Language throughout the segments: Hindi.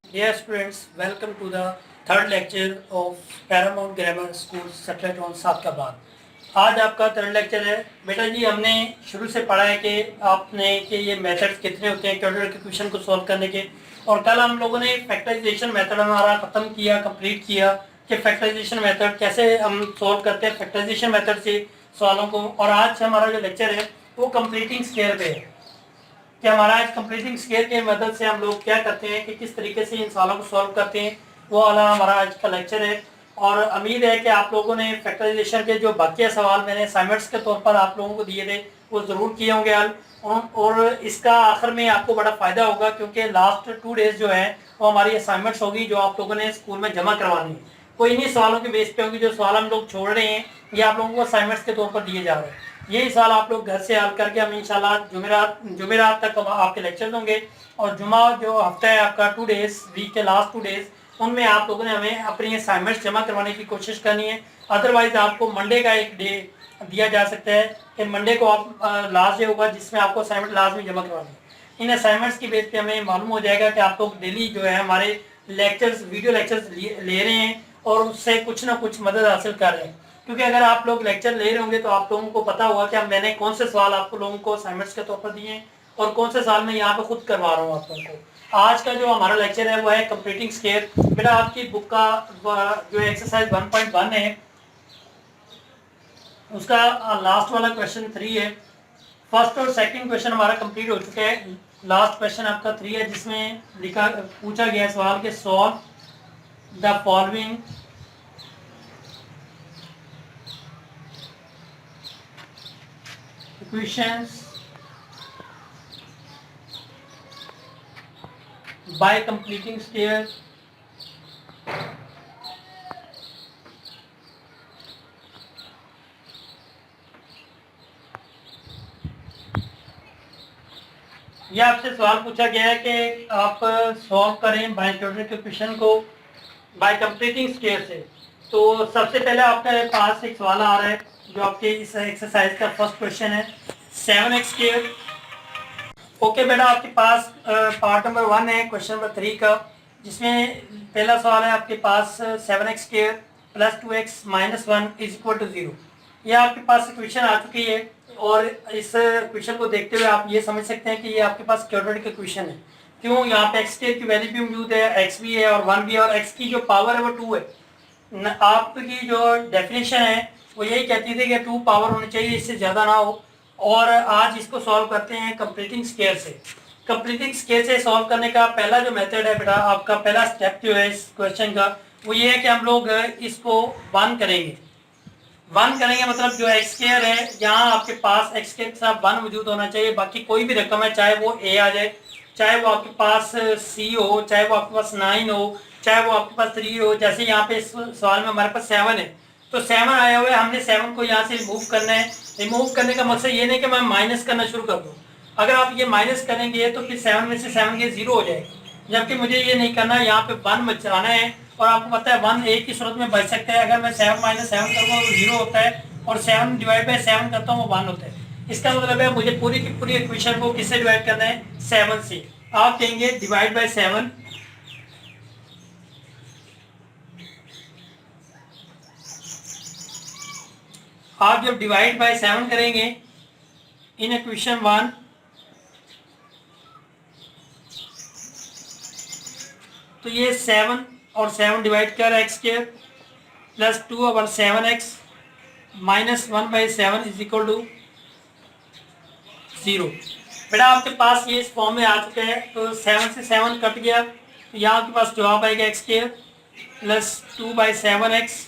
Dear students, welcome to the third lecture of Paramount Grammar School satellite on Sadiqabad. आज आपका थर्ड लेक्चर है। बेटा जी, हमने शुरू से पढ़ा है कि आपने कि ये मेथड्स कितने होते हैं क्वाड्रेटिक के क्वेश्चन को सॉल्व करने के, और कल हम लोगों ने फैक्टराइजेशन मेथड हमारा ख़त्म किया, कंप्लीट किया कि फैक्टराइजेशन मेथड कैसे हम सॉल्व करते हैं फैक्टराइजेशन मेथड से सवालों को। और आज हमारा जो लेक्चर है वो कंप्लीटिंग स्केयर पे है कि हमारा आज कंप्लीटिंग स्केयर के मदद से हम लोग क्या करते हैं कि किस तरीके से इन सवालों को सॉल्व करते हैं, वो वाला हमारा आज का लेक्चर है। और उम्मीद है कि आप लोगों ने फैक्टराइजेशन के जो बाकी सवाल मैंने असाइनमेंट्स के तौर पर आप लोगों को दिए थे वो ज़रूर किए होंगे हल, और इसका आखिर में आपको बड़ा फ़ायदा होगा क्योंकि लास्ट 2 डेज़ जो है वो हमारी असाइनमेंट्स होगी जो आप लोगों ने स्कूल में जमा करवानी है। वो इन्हीं सवालों के बेस पे होगी, जो सवाल हम लोग छोड़ रहे हैं ये आप लोगों को असाइनमेंट्स के तौर पर दिए जा रहे हैं। यही सवाल आप लोग घर से हल करके हम इंशाल्लाह जुमेरात तक आपके लेक्चर होंगे। और जुमा जो हफ्ता है आपका 2 डेज, वीक के लास्ट 2 डेज, उनमें आप लोगों ने हमें अपनी असाइनमेंट्स जमा करवाने की कोशिश करनी है। अदरवाइज आपको मंडे का एक डे दिया जा सकता है कि मंडे को आप लास्ट डे होगा जिसमें आपको असाइनमेंट लाजमी जमा करवानी है। इन असाइनमेंट्स की बेस पे हमें मालूम हो जाएगा कि आप लोग डेली जो है हमारे लेक्चर्स, वीडियो लेक्चर्स ले रहे हैं और उससे कुछ ना कुछ मदद हासिल कर रहे हैं। क्योंकि अगर आप लोग लेक्चर ले रहे होंगे तो आप लोगों को पता होगा कि मैंने कौन से सवाल आपको लोगों को असाइनमेंट्स के तौर पर दिए हैं और कौन से सवाल मैं यहाँ पे खुद करवा रहा हूँ आप लोगों को। आज का जो हमारा लेक्चर है वो है कंप्लीटिंग स्केयर। बेटा आपकी बुक का जो एक्सरसाइज 1.1 है उसका लास्ट वाला क्वेश्चन 3 है। फर्स्ट और सेकंड क्वेश्चन हमारा कंप्लीट हो चुका है। लास्ट क्वेश्चन आपका 3 है जिसमें पूछा गया है सवाल के solve the following equations by completing square। यह आपसे सवाल पूछा गया है कि आप सॉल्व करें बाय क्वाड्रेटिक इक्वेशन को बाय कंप्लीटिंग स्क्वायर से। तो सबसे पहले आपके पास एक सवाल आ रहा है जो आपके इस एक्सरसाइज का फर्स्ट क्वेश्चन है 7x²। ओके बेटा, आपके पास पार्ट नंबर 1 है क्वेश्चन नंबर 3 का, जिसमें पहला सवाल है आपके पास 7x² + 2x - 1 = 0। यह आपके पास इक्वेशन आ चुकी है और इस इक्वेशन को देखते हुए आप ये समझ सकते हैं कि ये आपके पास क्वाड्रेटिक इक्वेशन है। क्यों? यहाँ पे x² की वैल्यू भी मौजूद है, x भी है और 1 भी है, और x की जो पावर है वो 2 है। आपकी जो डेफिनेशन है वो यही कहती थी कि 2 पावर होनी चाहिए, इससे ज़्यादा ना हो। और आज इसको सॉल्व करते हैं कंप्लीटिंग स्केयर से। कंप्लीटिंग स्केयर से सॉल्व करने का पहला जो मेथड है बेटा, आपका पहला स्टेप जो है इस क्वेश्चन का वो ये है कि हम लोग इसको 1 करेंगे। 1 करेंगे मतलब जो x² है यहाँ आपके पास x² के साथ 1 मौजूद होना चाहिए। बाकी कोई भी रकम है, चाहे वो a आ जाए, चाहे वो आपके पास c हो, चाहे वो आपके पास 9 हो, चाहे वो आपके पास 3 हो। जैसे यहाँ पे इस सवाल में हमारे पास 7 है, तो 7 आया हुआ है, हमने 7 को यहाँ से रिमूव करना है। रिमूव करने का मकसद ये नहीं कि मैं माइनस करना शुरू कर दूँ। अगर आप ये माइनस करेंगे तो फिर 7 में से 7 के 0 हो जाएगा, जबकि मुझे ये नहीं करना, यहाँ पे 1 बचाना है। और आपको पता है 1 एक की सूरत में बच सकता है, अगर मैं 7 - 7 करूँगा तो 0 होता है, और 7 / 7 करता हूँ वो 1 होता है। इसका मतलब है मुझे पूरी की पूरी इक्वेशन को किससे डिवाइड करना है? 7 से। आप कहेंगे डिवाइड बाय 7। आप जब डिवाइड बाय 7 करेंगे इन इक्वेशन 1, तो ये 7 और 7 डिवाइड कर x² + 2/7x - 1/7 = 0। बेटा आपके पास ये इस फॉर्म में आ चुके हैं, तो 7 से 7 कट गया, तो यहाँ आपके पास जवाब आएगा x² + 2/7x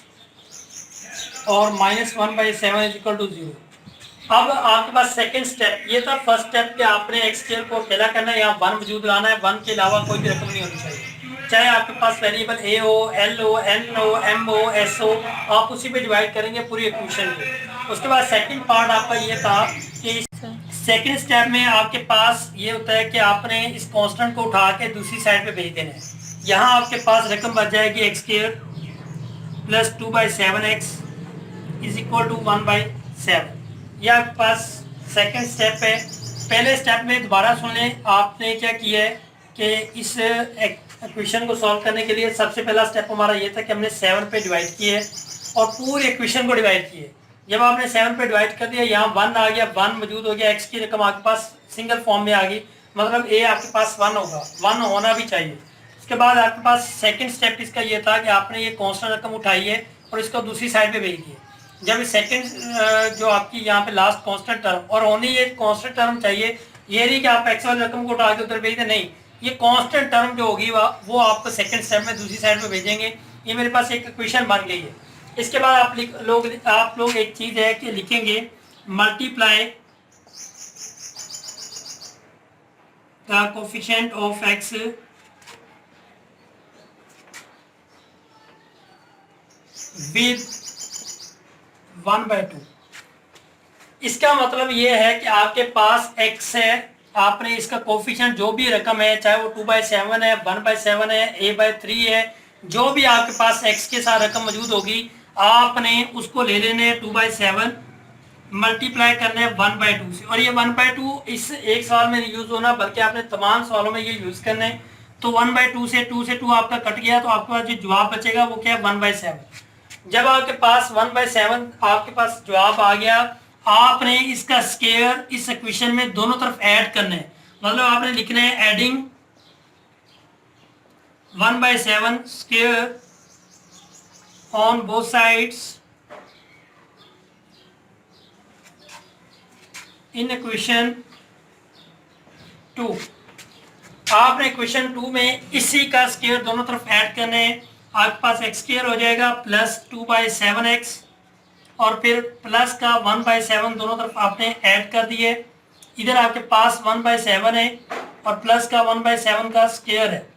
और -1/7 = 0। अब आपके पास सेकंड स्टेप, ये था फर्स्ट स्टेप कि आपने x² को अकेला करना है, यहाँ 1 मौजूद लाना है, 1 के अलावा कोई भी रकम नहीं होनी चाहिए। चाहे आपके पास वेरिएबल a हो, l हो, n हो, m हो, s हो, आप उसी पे डिवाइड करेंगे पूरी इक्वेशन को। उसके बाद सेकंड पार्ट आपका ये था कि सेकंड स्टेप में आपके पास ये होता है कि आपने इस कांस्टेंट को उठा के दूसरी साइड पे भेज देना है। यहाँ आपके पास रकम बच जाएगी x² + 2/7x = 1/7। यह आपके पास सेकंड स्टेप है। पहले स्टेप में दोबारा सुन लें, आपने क्या किया है कि इस इक्वेशन को सॉल्व करने के लिए सबसे पहला स्टेप हमारा ये था कि हमने 7 पे डिवाइड किए और पूरे इक्वेशन को डिवाइड किए। जब आपने 7 पे डिवाइड कर दिया, यहाँ 1 आ गया, 1 मौजूद हो गया, एक्स की रकम आपके पास सिंगल फॉर्म में आ गई, मतलब ए आपके पास 1 होगा, 1 होना भी चाहिए। उसके बाद आपके पास सेकंड स्टेप इसका ये था कि आपने ये कांस्टेंट रकम उठाई है और इसको दूसरी साइड पे भेज दिए। जब सेकंड जो आपकी यहाँ पे लास्ट कांस्टेंट टर्म, और होनी ये कांस्टेंट टर्म चाहिए, ये नहीं कि आप एक्स वाली रकम को उठा के उधर भेज दें, नहीं, ये कांस्टेंट टर्म जो होगी वो आपको सेकंड स्टेप में दूसरी साइड पे भेजेंगे। ये मेरे पास एक इक्वेशन बन गई है। इसके बाद आप लोग एक चीज है कि लिखेंगे multiply the coefficient of x with 1/2। इसका मतलब ये है कि आपके पास x है, आपने इसका कोफिशिएंट जो भी रकम है, चाहे वो 2/7 है, 1/7 है, a/3 है, जो भी आपके पास x के साथ रकम मौजूद होगी, आपने उसको ले लेने 2/7 मल्टीप्लाई करना है 1/2 से। और ये 1/2 इस एक सवाल में नहीं यूज होना, बल्कि आपने तमाम सवालों में ये यूज करना है। तो 1/2 से 2 आपका कट गया, तो आपके पास जो जवाब बचेगा वो क्या है, 1/7। जब आपके पास 1/7 आपके पास जवाब आ गया, आपने इसका स्क्वायर इस इक्वेशन में दोनों तरफ ऐड करना है। मतलब आपने लिखना है adding 1/7 square on both sides in equation 2। आपने इक्वेशन 2 में इसी का स्क्वायर दोनों तरफ ऐड करना है। आपके पास एक्स स्क्वायर हो जाएगा प्लस 2/7x और फिर प्लस का 1/7 दोनों तरफ आपने ऐड कर दिए। इधर आपके पास 1/7 है और प्लस का 1/7 का स्क्वायर है।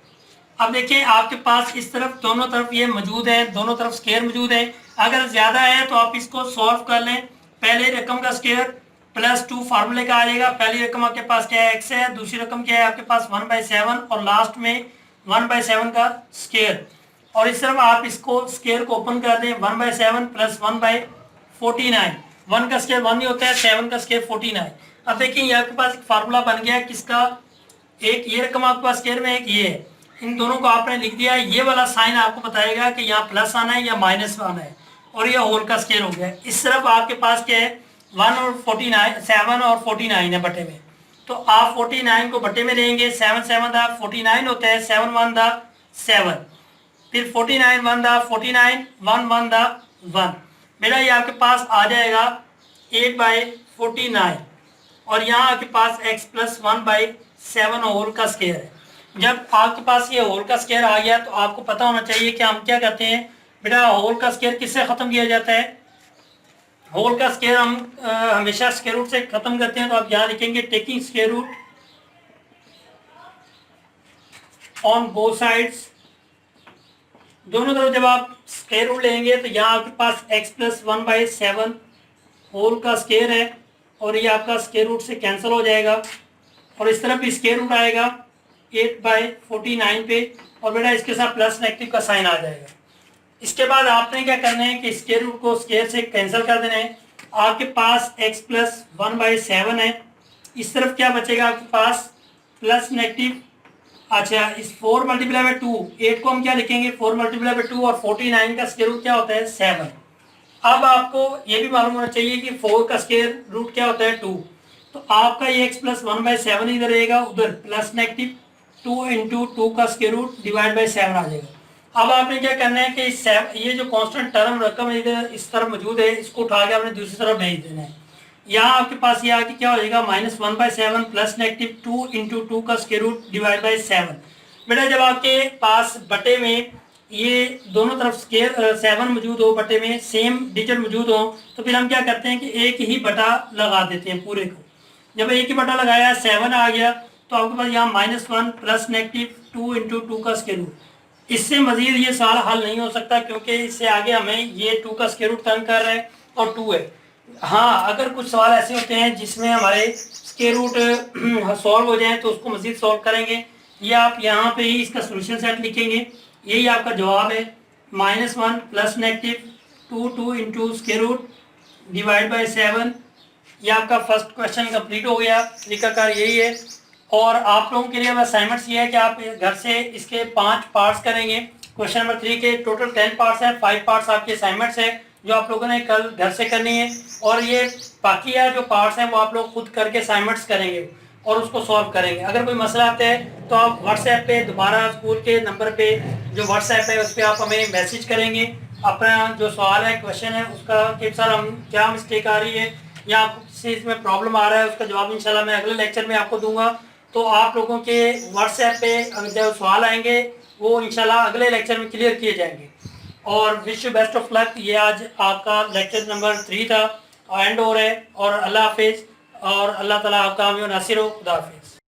अब देखिए आपके पास इस तरफ दोनों तरफ ये मौजूद है, दोनों तरफ स्क्वायर मौजूद है। अगर ज्यादा है तो आप इसको सॉल्व कर लें। पहले रकम का स्क्वायर प्लस 2 फार्मूले का आ जाएगा। पहली रकम आपके पास क्या है, x है, दूसरी रकम क्या है आपके पास 1/7 और लास्ट में 1/7 का स्क्वायर। और इस तरफ आप इसको स्क्वायर को ओपन कर दें, 1/7 प्लस 1/49। 1 का स्क्वायर 1 ही होता है, 7 का स्क्वायर 49। अब देखिए ये आपके पास एक फार्मूला बन गया किसका, एक ये रकम आपके पास स्क्वायर में, एक ये है, इन दोनों को आपने लिख दिया। ये वाला साइन आपको बताएगा कि यहाँ प्लस आना है या माइनस आना है, और ये होल का स्क्वायर हो गया। इस तरफ आपके पास क्या है, 1 और 49, 7 और 49 है बटे में, तो आप 49 को बटे में लेंगे। 7 7 दा 49 होता है, 7 1 दा 7, फिर 49 1 दा 49, 1 1 दा 1। बेटा ये आपके पास आ जाएगा 8/49, और यहाँ आपके पास x प्लस 1/7 होल का स्क्वायर है। जब आपके पास ये होल का स्क्वायर आ गया तो आपको पता होना चाहिए कि हम क्या करते हैं। बेटा होल का स्क्वायर किससे खत्म किया जाता है, होल का स्क्वायर हम हमेशा स्क्वायर रूट से खत्म करते हैं। तो आप यहाँ लिखेंगे taking square root on both sides. दोनों तरफ जब आप स्क्वायर रूट लेंगे तो यहाँ आपके पास x प्लस 1/7 होल का स्क्वायर है, और ये आपका स्क्वायर रूट से कैंसिल हो जाएगा, और इस तरफ भी स्क्वायर रूट आएगा 8/49 पे, और बेटा इसके साथ प्लस नेगेटिव का साइन आ जाएगा। इसके बाद आपने क्या करना है कि स्क्वायर रूट को स्क्वायर से कैंसिल कर देना है। आपके पास x प्लस 1/7 है, इस तरफ क्या बचेगा आपके पास प्लस नेगेटिव। अच्छा, इस 4 × 2, 8 को हम क्या लिखेंगे 4 × 2, और 49 का स्क्वायर रूट क्या होता है 7। अब आपको ये भी मालूम होना चाहिए कि 4 का स्क्वायर रूट क्या होता है 2। तो आपका ये x प्लस 1/7 इधर रहेगा, उधर प्लस नेगेटिव 2 × 2 का स्क्वायर रूट डिवाइड बाई 7 आ जाएगा। अब आपने क्या करना है कि ये जो कांस्टेंट टर्म रकम इधर इस तरफ मौजूद है, इसको उठा के आपने दूसरी तरफ भेज देना है। यहाँ आपके पास ये आके क्या हो जाएगा -1/7 प्लस नेगेटिव 2 × 2 का स्क्वायर रूट डिवाइड बाई 7। बेटा जब आपके पास बटे में ये दोनों तरफ स्क्वायर 7 मौजूद हो, बटे में सेम डिजिट मौजूद हो, तो फिर हम क्या करते हैं कि एक ही बटा लगा देते हैं पूरे को। जब एक ही बटा लगाया 7 आ गया, तो आपके पास यहाँ -1 प्लस नेगेटिव 2 × 2 का स्क्वायर रूट। इससे मजीद ये सवाल हल नहीं हो सकता, क्योंकि इससे आगे हमें ये 2 का स्क्वायर रूट तंग कर रहे हैं और 2 है। हाँ, अगर कुछ सवाल ऐसे होते हैं जिसमें हमारे स्क्वायर रूट सॉल्व हो जाए तो उसको मजीद सॉल्व करेंगे। ये आप यहाँ पे ही इसका सोल्यूशन सेट लिखेंगे, यही आपका जवाब है -1 plus negative 2 × square root divide by 7। ये आपका फर्स्ट क्वेश्चन कंप्लीट हो गया, तरीकाकार यही है। और आप लोगों के लिए अब असाइनमेंट्स ये है कि आप घर से इसके 5 पार्ट्स करेंगे। क्वेश्चन नंबर 3 के टोटल 10 पार्ट्स हैं, 5 पार्ट्स आपके असाइनमेंट्स हैं जो आप लोगों ने कल घर से करनी है, और ये बाकी जो पार्ट्स हैं वो आप लोग खुद करके असाइनमेंट्स करेंगे और उसको सॉल्व करेंगे। अगर कोई मसला आता है तो आप व्हाट्सएप पे दोबारा स्कूल के नंबर पे जो व्हाट्सएप है उस पर आप हमें मैसेज करेंगे, अपना जो सवाल है, क्वेश्चन है उसका कि सर हम क्या मिस्टेक आ रही है या आपको किसी चीज़ में प्रॉब्लम आ रहा है, उसका जवाब इंशाल्लाह मैं अगले लेक्चर में आपको दूंगा। तो आप लोगों के व्हाट्सएप पे जो सवाल आएंगे वो इंशाल्लाह अगले लेक्चर में क्लियर किए जाएंगे। और wish you best of luck. ये आज आपका लेक्चर नंबर 3 था, एंड हो रहा है। और अल्लाह हाफिज़, और अल्लाह ताला आपका हामी व नासिर हो। खुदा हाफिज़।